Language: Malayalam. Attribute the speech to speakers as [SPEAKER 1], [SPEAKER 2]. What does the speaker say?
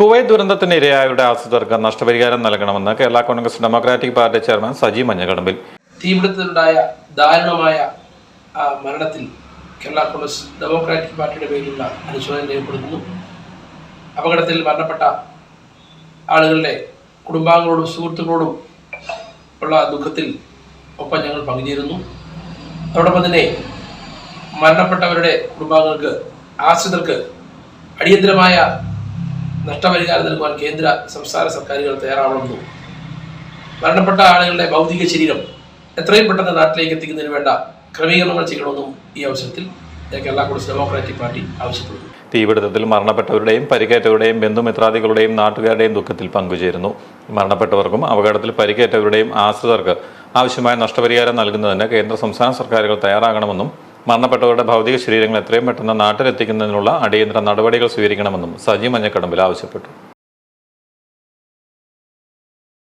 [SPEAKER 1] കുവൈറ്റ് ദുരന്തത്തിന് ഇരയായവരുടെ ആശ്രിതർക്ക് നഷ്ടപരിഹാരം നൽകണമെന്ന് കേരള കോൺഗ്രസ് ഡെമോക്രാറ്റിക് പാർട്ടി ചെയർമാൻ സജി മഞ്ഞക്കടമ്പിൽ.
[SPEAKER 2] തീപിടുത്തത്തിലുണ്ടായ ദാരുണമായ മരണത്തിൽ കേരള കോൺഗ്രസ് ഡെമോക്രാറ്റിക് പാർട്ടിയുടെ പേരിലുള്ള അനുശോചനം രേഖപ്പെടുത്തുന്നു. അപകടത്തിൽ മരണപ്പെട്ട ആളുകളുടെ കുടുംബാംഗങ്ങളോടും സുഹൃത്തുക്കളോടും ഉള്ള ദുഃഖത്തിൽ ഒപ്പം ഞങ്ങൾ പങ്കുചേരുന്നു. അതോടൊപ്പം തന്നെ മരണപ്പെട്ടവരുടെ കുടുംബാംഗങ്ങൾക്ക് ആശ്രിതർക്ക് അടിയന്തരമായ നഷ്ടപരിഹാരം നൽകുവാൻ കേന്ദ്ര സംസ്ഥാന സർക്കാരുകൾ തയ്യാറാവണമെന്നും മരണപ്പെട്ട ആളുകളുടെ ഭൗതിക ശരീരം എത്രയും പെട്ടെന്ന് നാട്ടിലേക്ക് എത്തിക്കുന്നതിന് വേണ്ട ക്രമീകരണങ്ങൾ ചെയ്യണമെന്നും ഈ അവസരത്തിൽ കേരള കോൺഗ്രസ് ഡെമോക്രാറ്റിക് പാർട്ടി ആവശ്യപ്പെടുന്നു.
[SPEAKER 1] തീപിടുത്തത്തിൽ മരണപ്പെട്ടവരുടെയും പരിക്കേറ്റവരുടെയും ബന്ധുമിത്രാദികളുടെയും നാട്ടുകാരുടെയും ദുഃഖത്തിൽ പങ്കുചേരുന്നു. മരണപ്പെട്ടവർക്കും അപകടത്തിൽ പരിക്കേറ്റവരുടെയും ആശ്രിതർക്ക് ആവശ്യമായ നഷ്ടപരിഹാരം നൽകുന്നതിന് കേന്ദ്ര സംസ്ഥാന സർക്കാരുകൾ തയ്യാറാകണമെന്നും മരണപ്പെട്ടവരുടെ ഭൗതിക ശരീരങ്ങൾ എത്രയും പെട്ടെന്ന് നാട്ടിലെത്തിക്കുന്നതിനുള്ള അടിയന്തര നടപടികൾ സ്വീകരിക്കണമെന്നും സജി മഞ്ഞക്കടമ്പിൽ ആവശ്യപ്പെട്ടു.